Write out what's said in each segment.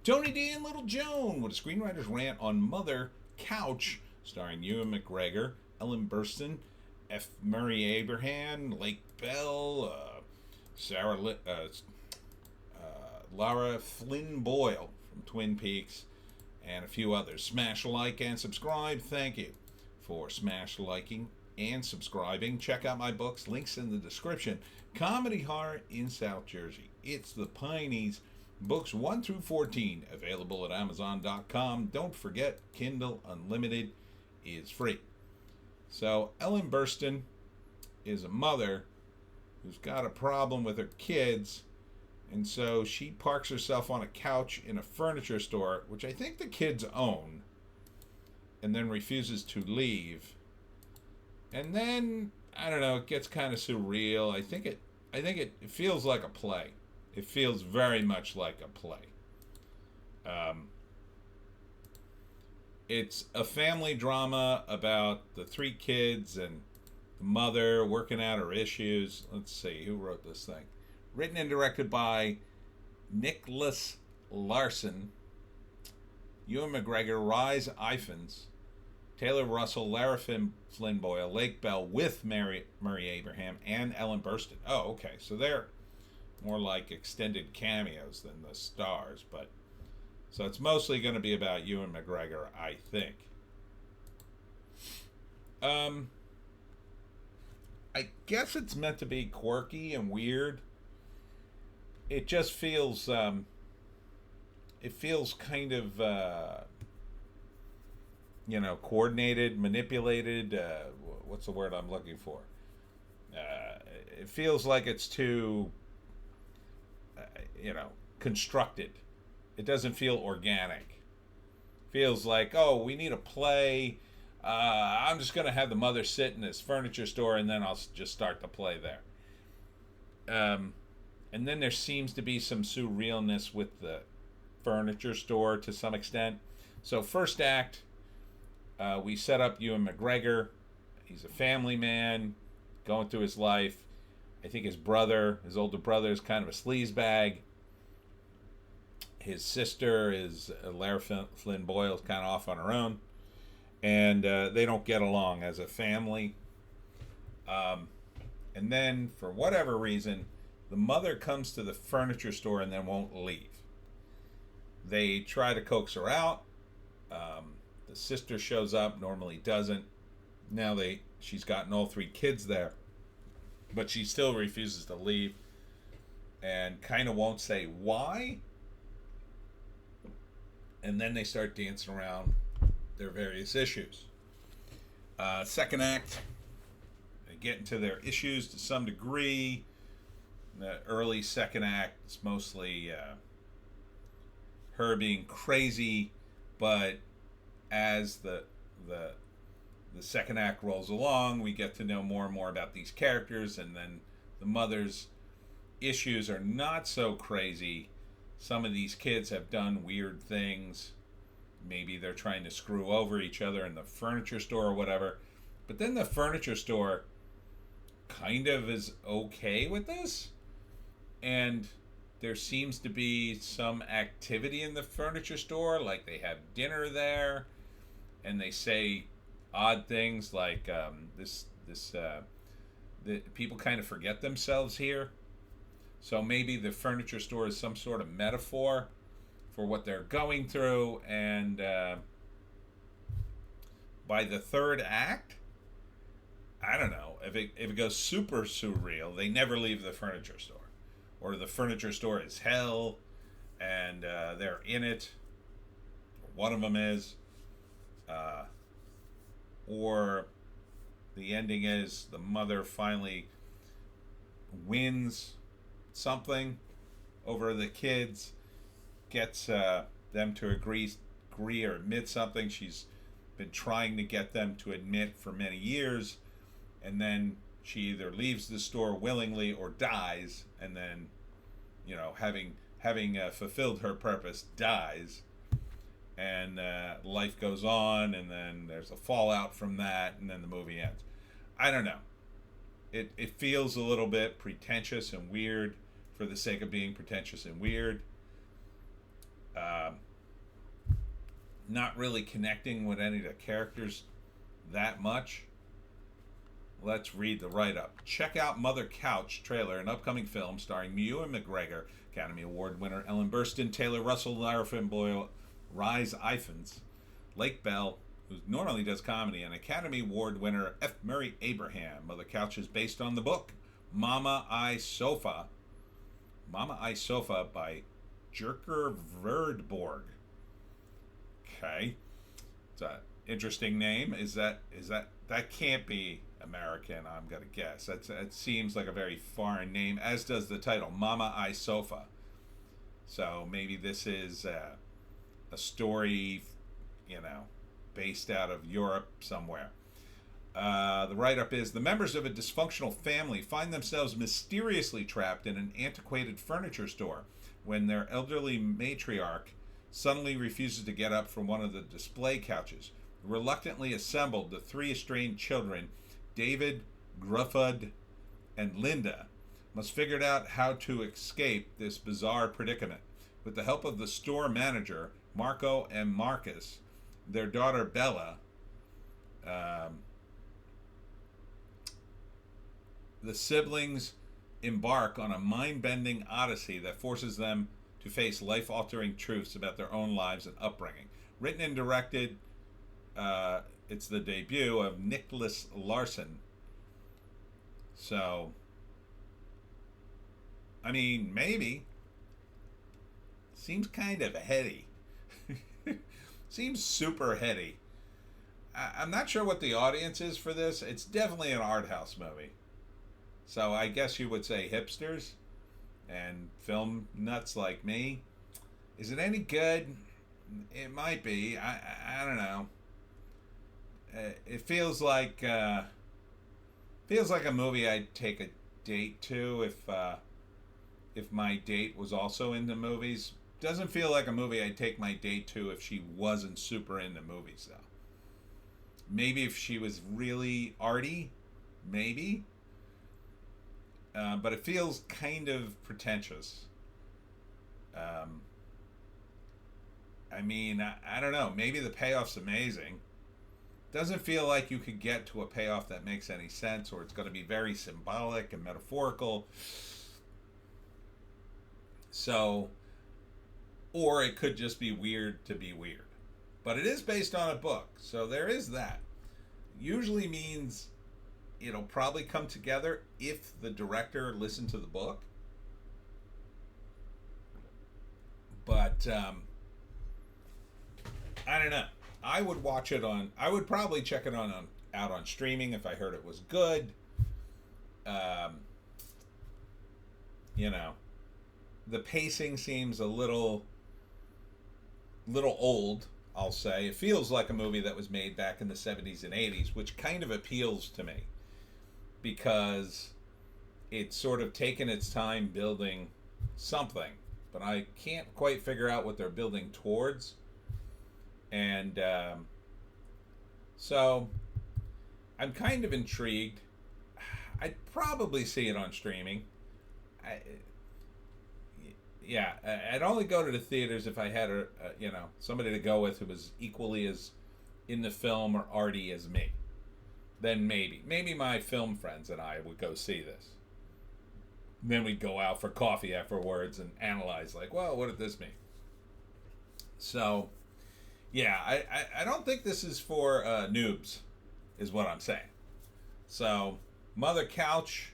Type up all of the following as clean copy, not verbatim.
Tony D and Little Joan with a screenwriter's rant on Mother Couch, starring Ewan McGregor, Ellen Burstyn, F. Murray Abraham, Lake Bell, Lara Flynn Boyle from Twin Peaks, and a few others. Smash like and subscribe. Thank you for smash liking and subscribing. Check out my books, links in the description. Comedy horror in South Jersey. It's the Pineys. Books 1 through 14 available at Amazon.com. Don't forget, Kindle Unlimited is free. So Ellen Burstyn is a mother who's got a problem with her kids, and so she parks herself on a couch in a furniture store, which I think the kids own, and then refuses to leave. And then, I don't know, it gets kind of surreal. I think it feels like a play. It feels very much like a play. It's a family drama about the three kids and the mother working out her issues. Let's see, who wrote this thing? Written and directed by Nicholas Larson, Ewan McGregor, Rise Ifans, Taylor Russell, Lara Flynn Boyle, Lake Bell with Murray Abraham, and Ellen Burstyn. Oh, okay. So they're more like extended cameos than the stars, but so it's mostly going to be about Ewan McGregor, I think. I guess it's meant to be quirky and weird. It just feels kind of coordinated, manipulated. What's the word I'm looking for? It feels like it's too, constructed. It doesn't feel organic. Feels like, oh, we need a play. I'm just going to have the mother sit in this furniture store, and then I'll just start the play there. And then there seems to be some surrealness with the furniture store to some extent. So first act, we set up Ewan McGregor. He's a family man going through his life. I think his older brother, is kind of a sleazebag. His sister is Lara Flynn Boyle, is kind of off on her own. And they don't get along as a family. And then, for whatever reason, the mother comes to the furniture store and then won't leave. They try to coax her out. The sister shows up, normally doesn't. Now she's gotten all three kids there, but she still refuses to leave and kind of won't say why. And then they start dancing around their various issues. Second act, they get into their issues to some degree. The early second act is mostly her being crazy, but as the second act rolls along, we get to know more and more about these characters, and then the mother's issues are not so crazy. Some of these kids have done weird things. Maybe they're trying to screw over each other in the furniture store or whatever. But then the furniture store kind of is okay with this. And there seems to be some activity in the furniture store, like they have dinner there, and they say odd things like the people kind of forget themselves here. So maybe the furniture store is some sort of metaphor for what they're going through, and by the third act, I don't know, if it goes super surreal, they never leave the furniture store. Or the furniture store is hell, and they're in it. One of them is. Or the ending is the mother finally wins something over the kids, gets them to agree or admit something she's been trying to get them to admit for many years, and then she either leaves the store willingly or dies, and then, having fulfilled her purpose, dies, and life goes on, and then there's a fallout from that, and then the movie ends. I don't know. It feels a little bit pretentious and weird for the sake of being pretentious and weird. not really connecting with any of the characters that much. Let's read the write-up. Check out Mother Couch trailer, an upcoming film starring Ewan McGregor, Academy Award winner Ellen Burstyn, Taylor Russell, Lara Boyle, Rise Ifans, Lake Bell, who normally does comedy, and Academy Award winner F. Murray Abraham. Mother Couch is based on the book Mama I Sofa. Mama I Sofa by Jerker Verdborg. Okay. It's an interesting name. Is that can't be American, I'm gonna guess. That seems like a very foreign name, as does the title, Mama I Sofa. So maybe this is a story, based out of Europe somewhere. The write-up is, the members of a dysfunctional family find themselves mysteriously trapped in an antiquated furniture store when their elderly matriarch suddenly refuses to get up from one of the display couches. Reluctantly assembled, the three estranged children, David, Gruffud, and Linda, must figure out how to escape this bizarre predicament. With the help of the store manager, Marco and Marcus, their daughter Bella, the siblings embark on a mind-bending odyssey that forces them to face life-altering truths about their own lives and upbringing. Written and directed, it's the debut of Nicholas Larson. So, I mean, maybe. Seems kind of heady. Seems super heady. I'm not sure what the audience is for this. It's definitely an art house movie. So I guess you would say hipsters and film nuts like me. Is it any good? It might be. I don't know. It feels like a movie I'd take a date to if my date was also into movies. Doesn't feel like a movie I'd take my date to if she wasn't super into movies, though. Maybe if she was really arty, maybe. But it feels kind of pretentious. I don't know. Maybe the payoff's amazing. Doesn't feel like you could get to a payoff that makes any sense, or it's going to be very symbolic and metaphorical. So, or it could just be weird to be weird. But it is based on a book, so there is that. Usually means it'll probably come together if the director listened to the book. But I don't know. I would watch it I would probably check it out on streaming if I heard it was good. The pacing seems a little old, I'll say. It feels like a movie that was made back in the 70s and 80s, which kind of appeals to me because it's sort of taken its time building something, but I can't quite figure out what they're building towards. And so I'm kind of intrigued. I'd probably see it on streaming. I'd only go to the theaters if I had somebody to go with who was equally as in the film or arty as me. Then maybe my film friends and I would go see this. Then we'd go out for coffee afterwards and analyze, like, well, what did this mean? So, yeah, I don't think this is for noobs, is what I'm saying. So, Mother Couch.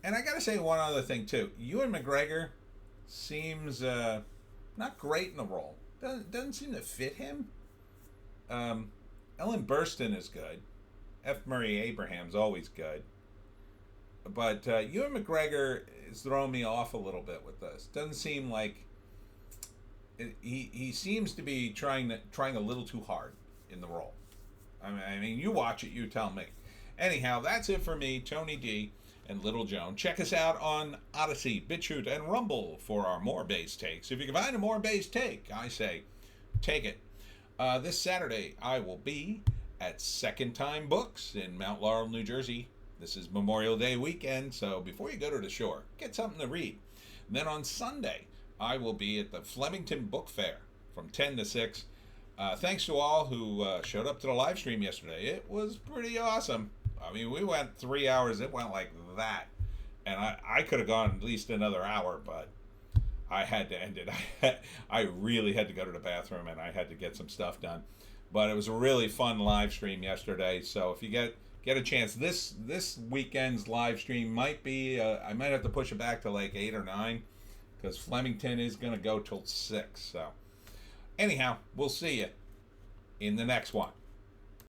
And I gotta say one other thing, too. Ewan McGregor seems not great in the role. Doesn't seem to fit him. Ellen Burstyn is good. F. Murray Abraham's always good. But Ewan McGregor is throwing me off a little bit with this. Doesn't seem like he seems to be trying a little too hard in the role. I mean, you watch it, you tell me. Anyhow, that's it for me, Tony D and Little Joan. Check us out on Odysee, Bitchute, and Rumble for our more base takes. If you can find a more base take, I say, take it. This Saturday, I will be at Second Time Books in Mount Laurel, New Jersey. This is Memorial Day weekend, so before you go to the shore, get something to read. And then on Sunday, I will be at the Flemington Book Fair from 10 to 6. Thanks to all who showed up to the live stream yesterday. It was pretty awesome. I mean, we went 3 hours. It went like that. And I could have gone at least another hour, but I had to end it. I really had to go to the bathroom and I had to get some stuff done. But it was a really fun live stream yesterday. So if you get a chance, this weekend's live stream might be, I might have to push it back to like 8 or 9 because Flemington is going to go till 6. So anyhow, we'll see you in the next one.